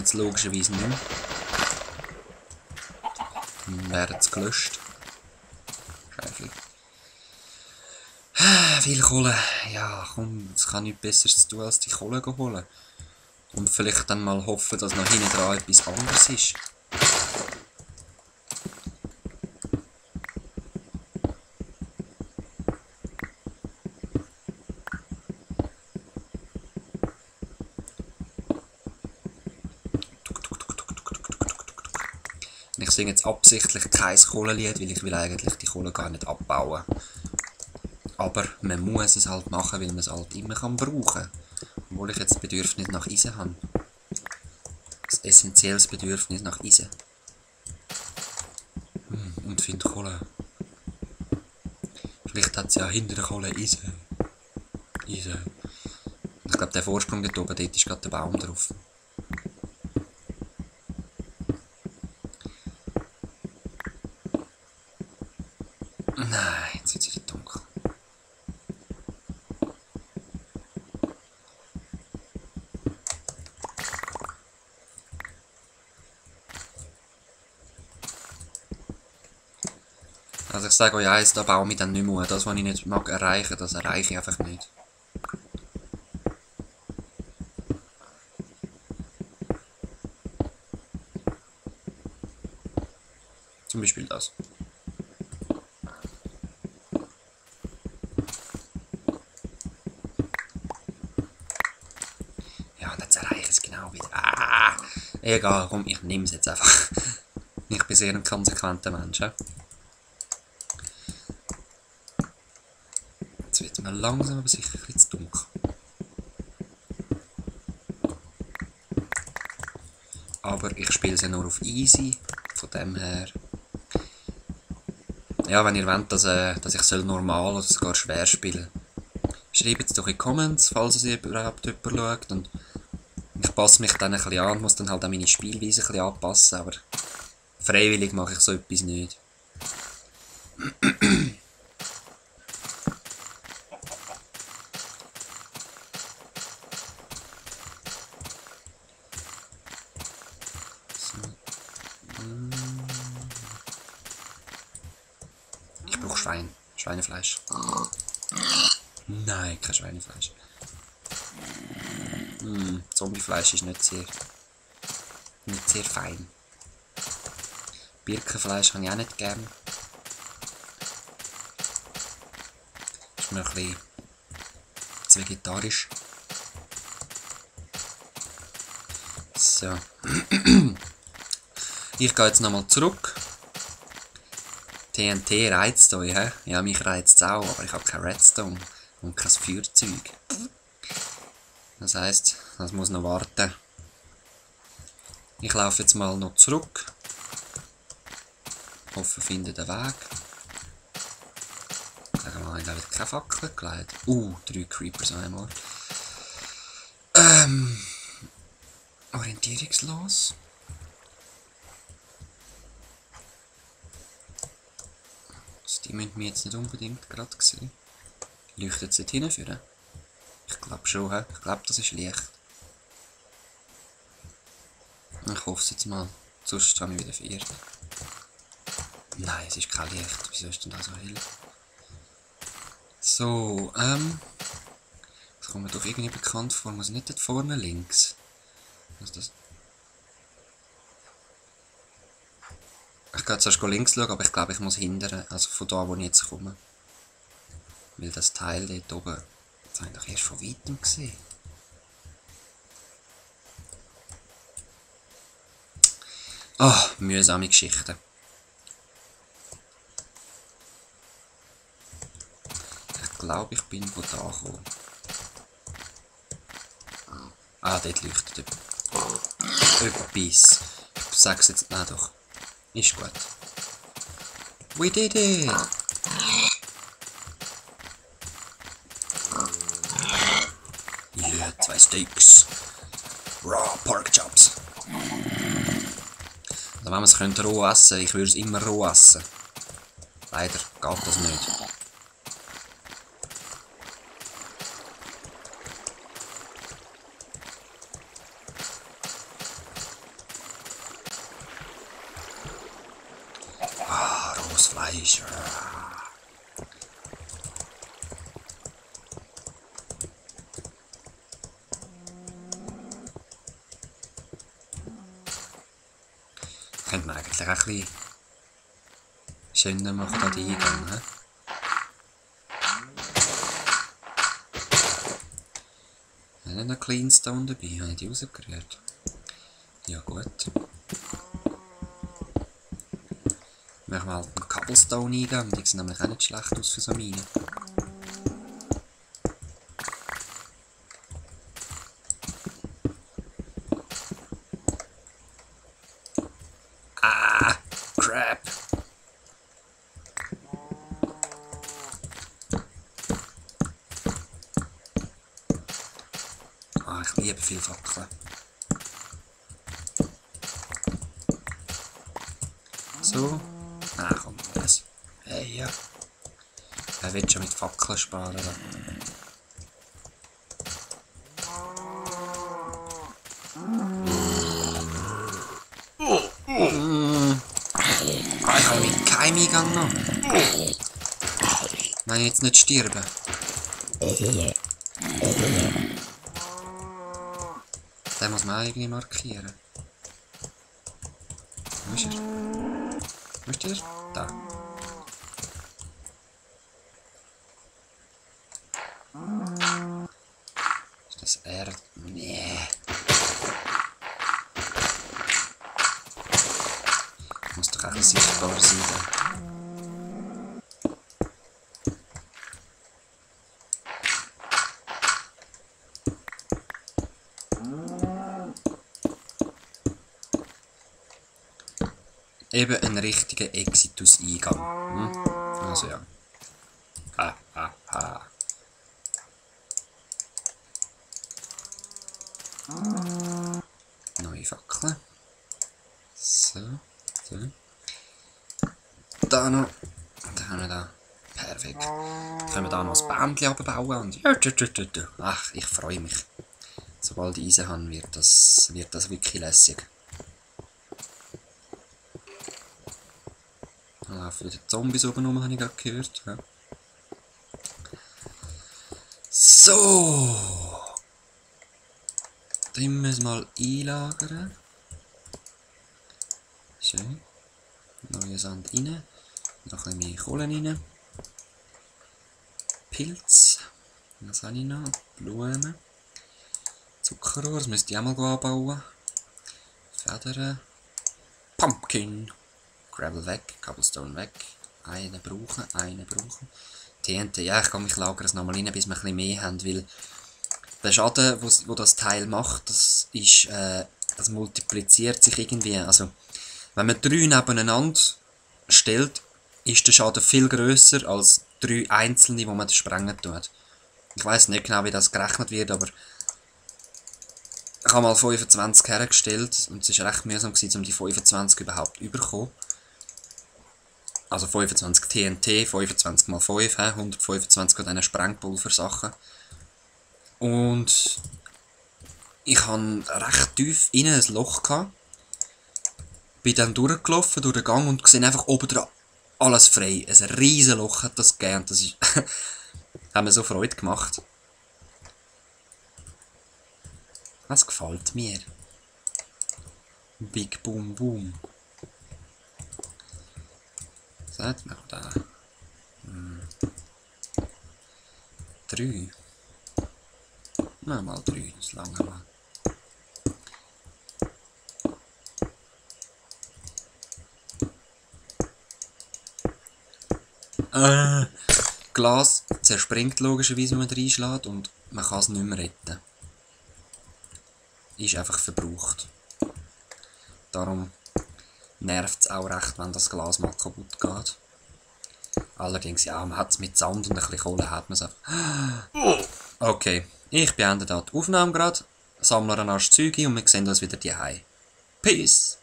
jetzt logischerweise nicht mehr. Dann werden sie gelöscht. Scheiße. Viel Kohle. Ja, komm, es kann nichts Besseres tun, als die Kohle holen. Und vielleicht dann mal hoffen, dass noch hinten dran etwas anderes ist. Ich singe jetzt absichtlich kein Kohlenlied, weil ich will eigentlich die Kohle gar nicht abbauen. Aber man muss es halt machen, weil man es halt immer brauchen kann. Obwohl ich jetzt das Bedürfnis nach Eisen habe. Das essentielles Bedürfnis nach Eisen. Und finde Kohle. Vielleicht hat es ja hinter der Kohle Eisen. Eisen. Ich glaube, der Vorsprung dort oben, dort ist gerade der Baum drauf. Nein, jetzt wird es wieder dunkel. Also ich sage euch eins, da baue ich dann nicht mehr. Das, was ich nicht mag erreichen, das erreiche ich einfach nicht. Zum Beispiel das. Ja, und jetzt erreiche ich es genau wieder. Ah, egal, komm, ich nehme es jetzt einfach. Ich bin sehr ein konsequenter Mensch. Jetzt wird mir langsam aber sicher ein bisschen dunkel. Aber ich spiele sie nur auf easy, von dem her. Ja, wenn ihr wollt, dass ich normal oder sogar schwer spielen soll, schreibt es doch in die Comments, falls es überhaupt jemand schaut. Und ich passe mich dann ein bisschen an, muss dann halt auch meine Spielweise ein bisschen anpassen, aber freiwillig mache ich so etwas nicht. Ich brauche Schweinefleisch. Nein, kein Schweinefleisch. Zombiefleisch ist nicht sehr fein. Birkenfleisch habe ich auch nicht gern. Ist mir ein bisschen zu vegetarisch. So. Ich gehe jetzt nochmal zurück. TNT reizt euch, hä? Ja, mich reizt es auch, aber ich habe kein Redstone und kein Feuerzeug. Das heisst, das muss noch warten. Ich laufe jetzt mal noch zurück. Hoffe, ich finde den Weg. Sagen wir mal, ich habe keine Fackel gelegt. 3 Creepers einmal. Orientierungslos. Also die müssen wir jetzt nicht unbedingt gerade sehen. Leuchtet es nicht hinführen? Ich glaube schon, he? Ich glaube, das ist Licht. Ich hoffe es jetzt mal. Sonst habe ich wieder verirrt. Nein, es ist kein Licht. Wieso ist denn das so hell? So, das kommt mir doch irgendwie bekannt vor. Muss nicht dort vorne links? Was ist das? Ich gehe zuerst links schauen, aber ich glaube, ich muss hindern. Also von da, wo ich jetzt komme. Weil das Teil dort oben, das habe ich doch erst von weitem gesehen. Ah, mühsame Geschichten. Ich glaube, ich bin von da gekommen. Ah, dort leuchtet etwas. Ich sag's jetzt, nein doch. Ist gut. We did it! Yeah, 2 Steaks. Raw Pork Chops. Also wenn man es könnte roh essen, ich würde es immer roh essen. Leider geht das nicht. rohes Fleisch. Könnte man eigentlich auch ein bisschen schöner machen, da die Eingang. He? Ich habe nicht noch Clean Stone dabei, habe ich die rausgerührt? Ja gut. Machen wir halt einen Cobblestone-Eingang, die sehen nämlich auch nicht schlecht aus für so Minen. Ah, crap! Ah, ich liebe viel Fackeln. So. Ah, komm, das. Hey, ja. Wer will schon mit Fackeln sparen? Ah, ich habe mit keinem Eingang noch. Wenn ich jetzt nicht sterbe. Den muss man irgendwie markieren. Wo ist er? Wo ist der? Da. Ist das er? Nee. Muss doch auch ein sichtbar sein. Eben ein richtiger Exitus-Eingang. Hm? Also ja. Ha, ha, ha. Neue Fackeln. So, so. Da noch. Dann haben wir da. Perfekt. Können wir da noch ein Bändchen abbauen und ach, ich freue mich. Sobald ich Eisen habe, wird das wirklich lässig. Da laufen wieder Zombies oben rum, habe ich gerade gehört. Ja. So. Dann müssen wir mal einlagern. Schön. Neue Sand rein. Noch ein bisschen mehr Kohle rein. Pilz. Was habe ich noch? Blumen. Zuckerrohr, das müsste ich auch mal anbauen. Federn. Pumpkin. Gravel weg, Cobblestone weg. Einen brauchen. TNT, ja, ich kann mich lagern es nochmal rein, bis wir ein bisschen mehr haben, weil der Schaden, wo das Teil macht, das ist, das multipliziert sich irgendwie. Also, wenn man 3 nebeneinander stellt, ist der Schaden viel grösser als 3 einzelne, die man sprengen tut. Ich weiß nicht genau, wie das gerechnet wird, aber ich habe mal 25 hergestellt und es war recht mühsam, um die 25 überhaupt zu bekommen. Also 25 TNT, 25 mal 5, 125 von diesen Sprengpulversachen. Und ich hatte recht tief innen ein Loch gehabt. Bin dann durchgelaufen durch den Gang und sehe einfach oben dran alles frei. Ein riesen Loch hat das gegeben und das ist hat mir so Freude gemacht. Das gefällt mir. Big Boom Boom. So, jetzt machen wir da 3. Na, mal 3, das lange mal. Glas zerspringt logischerweise, wenn man reinschlägt und man kann es nicht mehr retten. Ist einfach verbraucht. Darum nervt es auch recht, wenn das Glas mal kaputt geht. Allerdings, ja, man hat es mit Sand und ein bisschen Kohle, hat man es einfach. Okay, ich beende da die Aufnahme gerade, sammle ein Arsch Zeug und wir sehen uns wieder daheim. Peace!